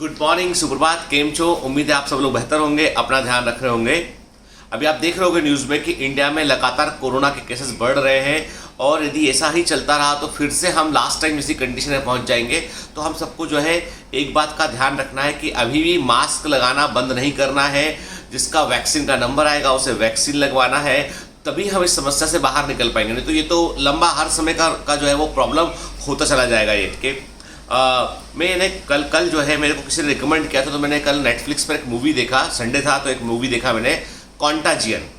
Good morning, सुप्रभात, केम छो। उम्मीद है आप सब लोग बेहतर होंगे, अपना ध्यान रख रहे होंगे। अभी आप देख रहे होंगे न्यूज़ में कि इंडिया में लगातार कोरोना के केसेस बढ़ रहे हैं और यदि ऐसा ही चलता रहा तो फिर से हम लास्ट टाइम इसी कंडीशन में पहुंच जाएंगे। तो हम सबको जो है एक बात का ध्यान रखना है कि अभी भी मास्क लगाना बंद नहीं करना है। जिसका वैक्सीन का नंबर आएगा उसे वैक्सीन लगवाना है, तभी हम इस समस्या से बाहर निकल पाएंगे। नहीं तो ये तो लंबा हर समय का जो है वो प्रॉब्लम होता चला जाएगा। ये कि मैंने कल जो है मेरे को किसी ने रिकमेंड किया था, तो मैंने कल नेटफ्लिक्स पर एक मूवी देखा। संडे था तो एक मूवी देखा मैंने, कॉन्टाजियन।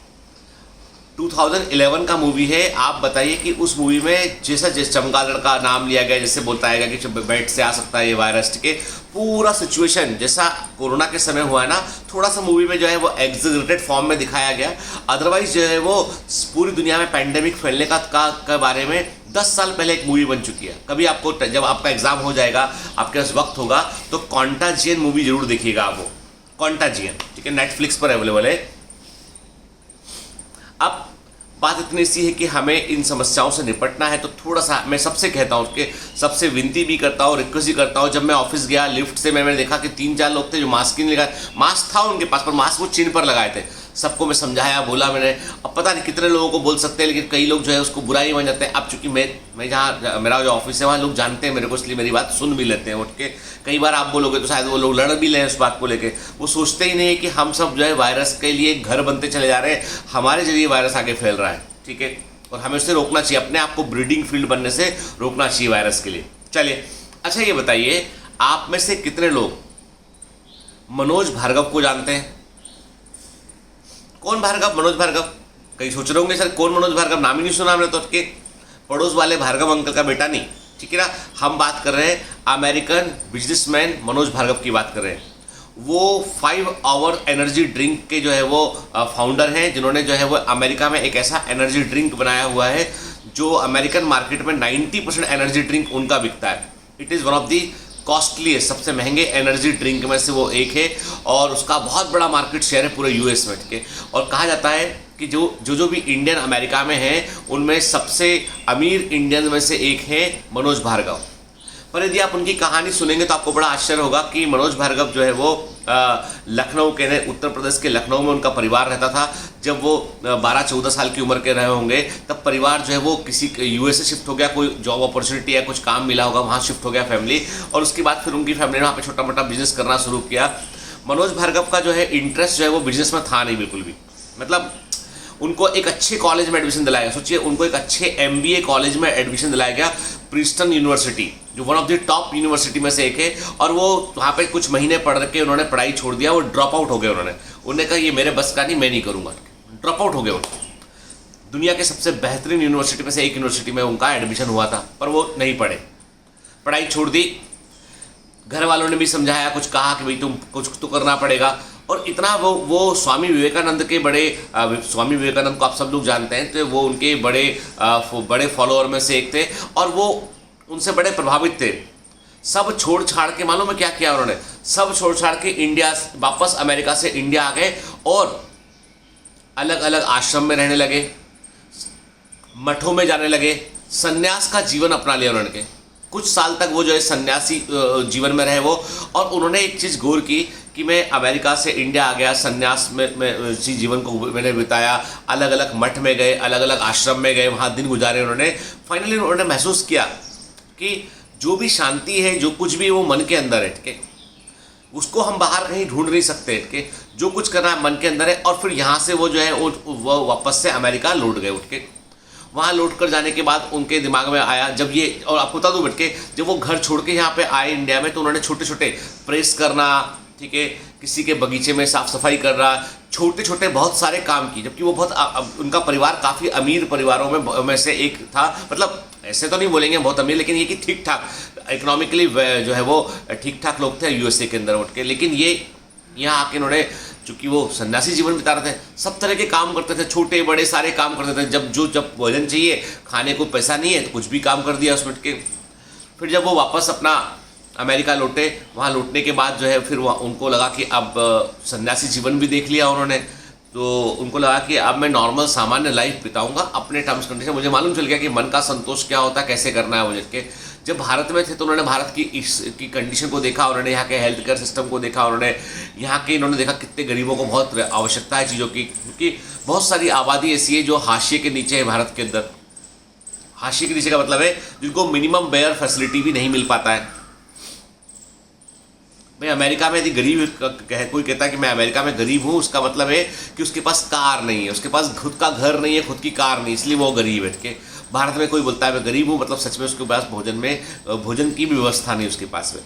2011 का मूवी है। आप बताइए कि उस मूवी में जैसा जिस चमगादड़ का नाम लिया गया, जिससे बताया गया कि बेड से आ सकता है ये वायरस, के पूरा सिचुएशन जैसा कोरोना के समय हुआ है ना, थोड़ा सा मूवी में जो है वो एग्जैगरेटेड फॉर्म में दिखाया गया। अदरवाइज जो है वो पूरी दुनिया में पैंडेमिक फैलने का बारे में 10 साल पहले एक मूवी बन चुकी है। कभी आपको जब आपका एग्जाम हो जाएगा, आपके पास वक्त होगा, तो कॉन्टाजियन मूवी जरूर देखिएगा आप। वो कॉन्टाजियन, ठीक है, नेटफ्लिक्स पर अवेलेबल है। अब बात इतनी सी है कि हमें इन समस्याओं से निपटना है, तो थोड़ा सा मैं सबसे कहता हूँ कि सबसे विनती भी करता हूँ, रिक्वेस्ट भी करता हूँ। जब मैं ऑफिस गया, लिफ्ट से मैंने देखा कि 3-4 लोग थे जो मास्क ही नहीं लगाए। मास्क था उनके पास, पर मास्क वो चिन्ह पर लगाए थे। सबको मैं समझाया, बोला मैंने। अब पता नहीं कितने लोगों को बोल सकते हैं, लेकिन कई लोग जो है उसको बुरा ही मान जाते हैं। अब चूंकि मैं जहाँ मेरा जो ऑफिस है वहाँ लोग जानते हैं मेरे को, इसलिए मेरी बात सुन भी लेते हैं उठ के। कई बार आप बोलोगे तो शायद वो लोग लड़ भी लें उस बात को लेके। वो सोचते ही नहीं है कि हम सब जो है वायरस के लिए घर बनते चले जा रहे हैं, हमारे जरिए वायरस आगे फैल रहा है, ठीक है। और हमें उससे रोकना चाहिए, अपने आप को ब्रीडिंग फील्ड बनने से रोकना चाहिए वायरस के लिए। चलिए, अच्छा ये बताइए, आप में से कितने लोग मनोज भार्गव को जानते हैं? कौन भार्गव? मनोज भार्गव। कहीं सोच रहे होंगे सर कौन मनोज भार्गव, नाम ही नहीं सुना हमने तो। के पड़ोस वाले भार्गव अंकल का बेटा नहीं, ठीक है ना। हम बात कर रहे हैं अमेरिकन बिजनेसमैन मनोज भार्गव की बात कर रहे हैं। वो 5 आवर एनर्जी ड्रिंक के जो है वो फाउंडर हैं, जिन्होंने जो है वो अमेरिका में एक ऐसा एनर्जी ड्रिंक बनाया हुआ है जो अमेरिकन मार्केट में 90% एनर्जी ड्रिंक उनका बिकता है। It is one of the costly, सबसे महंगे एनर्जी ड्रिंक में से वो एक है, और उसका बहुत बड़ा मार्केट शेयर है पूरे यूएस में के। और कहा जाता है कि जो भी इंडियन अमेरिका में हैं, उनमें सबसे अमीर इंडियन में से एक है मनोज भार्गव। पर यदि आप उनकी कहानी सुनेंगे तो आपको बड़ा आश्चर्य होगा कि मनोज भार्गव जो है वो लखनऊ के, उत्तर प्रदेश के लखनऊ में उनका परिवार रहता था। जब वो 12-14 साल की उम्र के रहे होंगे, तब परिवार जो है वो किसी यूएसए शिफ्ट हो गया, कोई जॉब अपॉर्चुनिटी या कुछ काम मिला होगा, वहाँ शिफ्ट हो गया फैमिली। और उसके बाद फिर उनकी फैमिली ने वहाँ पे छोटा मोटा बिजनेस करना शुरू किया। मनोज भार्गव का जो है इंटरेस्ट जो है वो बिजनेस में था नहीं बिल्कुल भी। मतलब उनको एक अच्छे कॉलेज में एडमिशन दिलाया गया। सोचिए, उनको एक अच्छे MBA कॉलेज में एडमिशन दिलाया गया, प्रिंसटन यूनिवर्सिटी, जो one of the top university में से एक है। और वो वहाँ पे कुछ महीने पढ़ के उन्होंने पढ़ाई छोड़ दिया, वो ड्रॉप आउट हो गए। उन्होंने कहा ये मेरे बस का नहीं, मैं नहीं करूँगा, ड्रॉप आउट हो गए। दुनिया के सबसे बेहतरीन यूनिवर्सिटी में से एक यूनिवर्सिटी में उनका एडमिशन हुआ था, पर वो नहीं पढ़े, पढ़ाई छोड़ दी। घर वालों ने भी समझाया, कुछ कहा कि भाई तुम कुछ तो करना पड़ेगा। और इतना वो स्वामी विवेकानंद के स्वामी विवेकानंद को आप सब लोग जानते हैं, तो वो उनके बड़े फॉलोअर में से एक थे, और वो उनसे बड़े प्रभावित थे। सब छोड़ छाड़ के, मालूम है क्या किया उन्होंने? सब छोड़ छाड़ के इंडिया वापस, अमेरिका से इंडिया आ गए और अलग अलग आश्रम में रहने लगे, मठों में जाने लगे, सन्यास का जीवन अपना लिया उन्होंने। कुछ साल तक वो जो है सन्यासी जीवन में रहे वो। और उन्होंने एक चीज़ गौर की कि मैं अमेरिका से इंडिया आ गया, सन्यास में इसी जीवन को मैंने बिताया, अलग अलग मठ में गए, अलग अलग आश्रम में गए, वहाँ दिन गुजारे उन्होंने। फाइनली उन्होंने महसूस किया कि जो भी शांति है, जो कुछ भी वो मन के अंदर है, ठीक है, उसको हम बाहर कहीं ढूंढ नहीं सकते, ठीक है। जो कुछ करना है मन के अंदर है। और फिर यहाँ से वो जो है वो वापस से अमेरिका लौट गए उठ के। वहाँ लौट कर जाने के बाद उनके दिमाग में आया, जब ये, और आपको बता दूँ बटके, जब वो घर छोड़ के यहाँ पे आए इंडिया में, तो उन्होंने छोटे छोटे प्रेस करना, ठीक है, किसी के बगीचे में साफ सफाई करना, छोटे छोटे बहुत सारे काम किए। जबकि वो उनका परिवार काफ़ी अमीर परिवारों में से एक था। मतलब ऐसे तो नहीं बोलेंगे बहुत अमीर, लेकिन ये कि ठीक ठाक इकोनॉमिकली जो है वो ठीक ठाक लोग थे यूएसए के अंदर उठ के। लेकिन ये यहाँ आके उन्होंने, चूँकि वो सन्यासी जीवन बिता रहे थे, सब तरह के काम करते थे, छोटे बड़े सारे काम करते थे। जब भोजन चाहिए, खाने को पैसा नहीं है, तो कुछ भी काम कर दिया उसमें के। फिर जब वो वापस अपना अमेरिका लौटे, वहाँ लौटने के बाद जो है फिर उनको लगा कि अब सन्यासी जीवन भी देख लिया उन्होंने, तो उनको लगा कि अब मैं नॉर्मल सामान्य लाइफ बिताऊंगा अपने टर्म्स कंडीशन। मुझे मालूम चल गया कि मन का संतोष क्या होता है, कैसे करना है मुझे के। जब भारत में थे तो उन्होंने भारत की की कंडीशन को देखा, उन्होंने यहाँ के हेल्थ केयर सिस्टम को देखा, इन्होंने देखा कितने गरीबों को बहुत आवश्यकता है चीज़ों की, क्योंकि बहुत सारी आबादी ऐसी है जो हाशिए के नीचे है भारत के अंदर। हाशिए के नीचे का मतलब है जिनको मिनिमम बेयर फैसिलिटी भी नहीं मिल पाता है। भाई अमेरिका में यदि गरीब कोई कहता है कि मैं अमेरिका में गरीब हूँ, उसका मतलब है कि उसके पास कार नहीं है, उसके पास खुद का घर नहीं है, खुद की कार नहीं, इसलिए वो गरीब है। कि भारत में कोई बोलता है मैं गरीब हूँ, मतलब सच में उसके पास भोजन की भी व्यवस्था नहीं उसके पास में।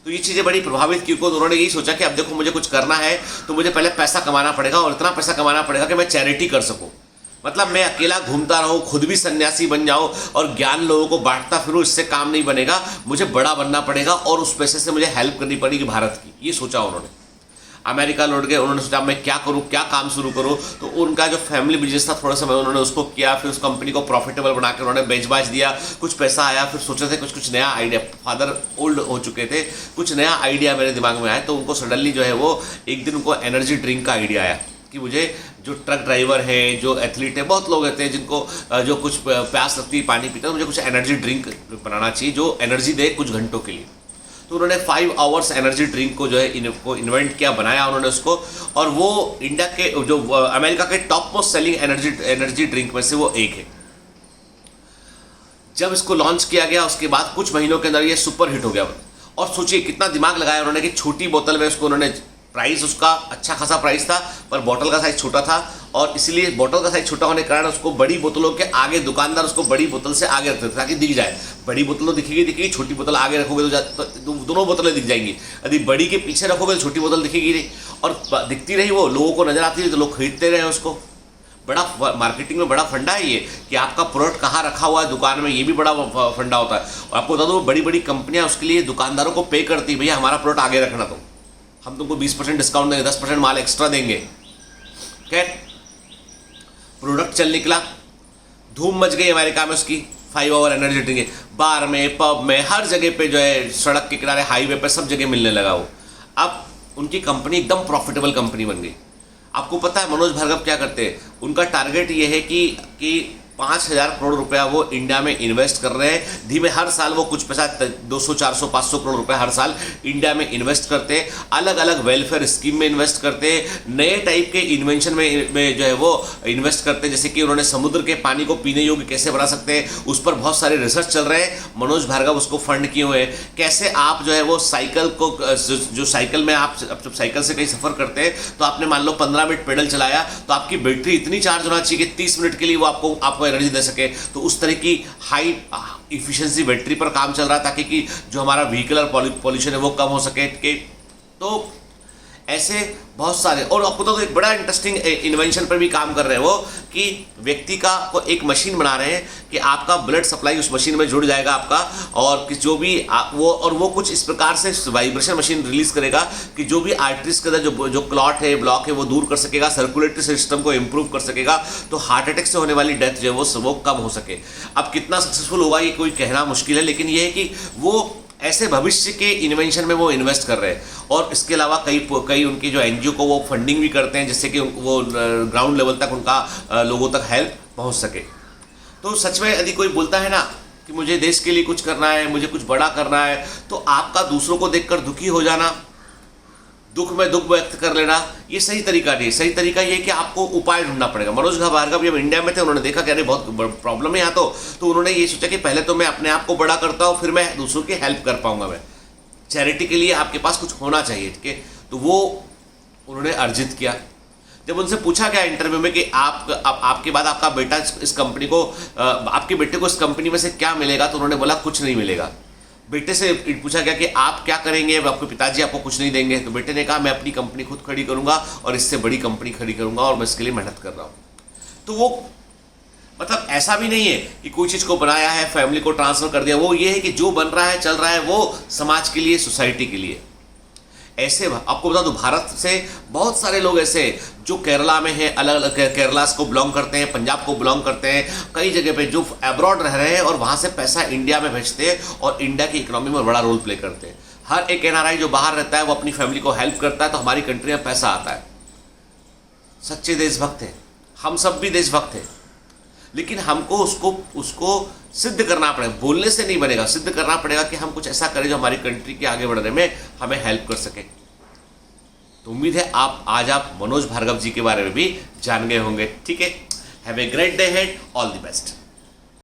तो ये चीज़ें बड़ी प्रभावित की, क्योंकि उन्होंने यही सोचा कि अब देखो मुझे कुछ करना है तो मुझे पहले पैसा कमाना पड़ेगा, और इतना पैसा कमाना पड़ेगा कि मैं चैरिटी कर सकूँ। मतलब मैं अकेला घूमता रहूँ, खुद भी सन्यासी बन जाऊँ और ज्ञान लोगों को बांटता फिरूँ, इससे काम नहीं बनेगा, मुझे बड़ा बनना पड़ेगा और उस पैसे से मुझे हेल्प करनी पड़ेगी भारत की। ये सोचा उन्होंने। अमेरिका लौट गए, उन्होंने सोचा मैं क्या करूँ, क्या काम शुरू करूँ। तो उनका जो फैमिली बिजनेस था थोड़ा समय उन्होंने उसको किया, फिर उस कंपनी को प्रॉफिटेबल बना के उन्होंने बेच बाच दिया, कुछ पैसा आया, फिर सोचे थे कुछ नया आइडिया, फादर ओल्ड हो चुके थे, कुछ नया आइडिया मेरे दिमाग में आया। तो उनको सडनली जो है वो एक दिन उनको एनर्जी ड्रिंक का आइडिया आया कि मुझे जो ट्रक ड्राइवर है, जो एथलीट है, बहुत लोग रहते हैं जिनको जो कुछ प्यास लगती है पानी पीता है, मुझे कुछ एनर्जी ड्रिंक बनाना चाहिए जो एनर्जी दे कुछ घंटों के लिए। तो उन्होंने 5 आवर्स एनर्जी ड्रिंक को जो है इन्वेंट किया, बनाया उन्होंने उसको, और वो इंडिया के जो अमेरिका के top most selling energy drink में से वो एक है। जब इसको लॉन्च किया गया उसके बाद कुछ महीनों के अंदर ये सुपर हिट हो गया। और सोचिए कितना दिमाग लगाया उन्होंने कि छोटी बोतल में उसको उन्होंने, प्राइस उसका अच्छा खासा प्राइस था पर बोतल का साइज छोटा था, और इसलिए बोतल का साइज छोटा होने के कारण उसको बड़ी बोतलों के आगे दुकानदार उसको बड़ी बोतल से आगे रखते थे ताकि दिख जाए। बड़ी बोतल तो दिखेगी, छोटी बोतल आगे रखोगे तो दोनों बोतलें दिख जाएंगी। यदि बड़ी के पीछे रखोगे तो छोटी बोतल दिखेगी नहीं, और दिखती रही, वो लोगों को नजर आती रही तो लोग खरीदते रहे उसको। बड़ा मार्केटिंग में बड़ा फंडा है ये कि आपका प्रोडक्ट कहाँ रखा हुआ है दुकान में, ये भी बड़ा फंडा होता है। और आपको बता दो बड़ी बड़ी कंपनियां उसके लिए दुकानदारों को पे करती है, भैया हमारा प्रोडक्ट आगे रखना, तो हम तुमको 20% डिस्काउंट देंगे, 10% माल एक्स्ट्रा देंगे। खैर प्रोडक्ट चल निकला, धूम मच गई अमेरिका में उसकी 5 आवर एनर्जी ड्रिंक, बार में, पब में, हर जगह पे जो है, सड़क के किनारे, हाईवे पे, सब जगह मिलने लगा वो। अब उनकी कंपनी एकदम प्रॉफिटेबल कंपनी बन गई। आपको पता है मनोज भार्गव क्या करते हैं? उनका टारगेट ये है कि 5,000 करोड़ रुपया वो इंडिया में इन्वेस्ट कर रहे हैं। धीमे हर साल वो कुछ पैसा 200, 400, 500 करोड़ रुपए हर साल इंडिया में इन्वेस्ट करते हैं। अलग अलग वेलफेयर स्कीम में इन्वेस्ट करते हैं, नए टाइप के इन्वेंशन में जो है वो इन्वेस्ट करते हैं। जैसे कि उन्होंने समुद्र के पानी को पीने योग्य कैसे बना सकते हैं, उस पर बहुत सारे रिसर्च चल रहे हैं। मनोज भार्गव उसको फंड किए हुए हैं। कैसे आप जो है वो साइकिल को, जो साइकिल में आप जब साइकिल से कहीं सफ़र करते हैं तो आपने मान लो 15 मिनट पेडल चलाया तो आपकी बैटरी इतनी चार्ज होना चाहिए कि 30 मिनट के लिए वो आपको एनर्जी दे सके। तो उस तरह की हाई इफिशिएंसी बैटरी पर काम चल रहा है ताकि कि जो हमारा व्हीकलर पॉल्यूशन है वो कम हो सके। तो ऐसे बहुत सारे, और आपको तो एक बड़ा इंटरेस्टिंग इन्वेंशन पर भी काम कर रहे हैं वो, कि व्यक्ति का को एक मशीन बना रहे हैं कि आपका ब्लड सप्लाई उस मशीन में जुड़ जाएगा आपका, और कि जो भी वो कुछ इस प्रकार से वाइब्रेशन मशीन रिलीज करेगा कि जो भी आर्टरीज के अंदर जो क्लॉट है, ब्लॉक है, वो दूर कर सकेगा, सर्कुलेटरी सिस्टम को इम्प्रूव कर सकेगा, तो हार्ट अटैक से होने वाली डेथ जो है वो कम हो सके। अब कितना सक्सेसफुल होगा ये कोई कहना मुश्किल है, लेकिन ये है कि वो ऐसे भविष्य के इन्वेंशन में वो इन्वेस्ट कर रहे हैं। और इसके अलावा कई उनकी जो एनजीओ को वो फंडिंग भी करते हैं जिससे कि वो ग्राउंड लेवल तक उनका लोगों तक हेल्प पहुंच सके। तो सच में यदि कोई बोलता है ना कि मुझे देश के लिए कुछ करना है, मुझे कुछ बड़ा करना है, तो आपका दूसरों को देखकर दुखी हो जाना, दुख में दुख व्यक्त कर लेना, ये सही तरीका नहीं। सही तरीका ये है कि आपको उपाय ढूंढना पड़ेगा। मनोज भार्गव जब इंडिया में थे उन्होंने देखा कि अरे बहुत प्रॉब्लम है यहाँ, तो उन्होंने ये सोचा कि पहले तो मैं अपने आप को बड़ा करता हूँ, फिर मैं दूसरों की हेल्प कर पाऊंगा। मैं चैरिटी के लिए आपके पास कुछ होना चाहिए, ठीक है। तो वो उन्होंने अर्जित किया। जब उनसे पूछा गया इंटरव्यू में कि आपके बाद आपका बेटा इस कंपनी को, आपके बेटे को इस कंपनी में से क्या मिलेगा, तो उन्होंने बोला कुछ नहीं मिलेगा। बेटे से पूछा गया कि आप क्या करेंगे, आपके पिताजी आपको कुछ नहीं देंगे, तो बेटे ने कहा मैं अपनी कंपनी खुद खड़ी करूंगा और इससे बड़ी कंपनी खड़ी करूंगा और मैं इसके लिए मेहनत कर रहा हूं। तो वो मतलब ऐसा भी नहीं है कि कोई चीज़ को बनाया है, फैमिली को ट्रांसफर कर दिया, वो ये है कि जो बन रहा है, चल रहा है, वो समाज के लिए, सोसाइटी के लिए। ऐसे आपको बता दूं भारत से बहुत सारे लोग ऐसे जो केरला में हैं, अलग अलग केरला को बिलोंग करते हैं, पंजाब को बिलोंग करते हैं, कई जगह पे जो अब्रॉड रह रहे हैं और वहाँ से पैसा इंडिया में भेजते हैं और इंडिया की इकोनॉमी में बड़ा रोल प्ले करते हैं। हर एक एनआरआई जो बाहर रहता है वो अपनी फैमिली को हेल्प करता है, तो हमारी कंट्री में पैसा आता है। सच्चे देशभक्त हैं, हम सब भी देशभक्त हैं। लेकिन हमको उसको उसको सिद्ध करना पड़ेगा, बोलने से नहीं बनेगा, सिद्ध करना पड़ेगा कि हम कुछ ऐसा करें जो हमारी कंट्री के आगे बढ़ने में हमें हेल्प कर सके। तो उम्मीद है आज आप मनोज भार्गव जी के बारे में भी जान गए होंगे। ठीक है, have a great day head, all the best.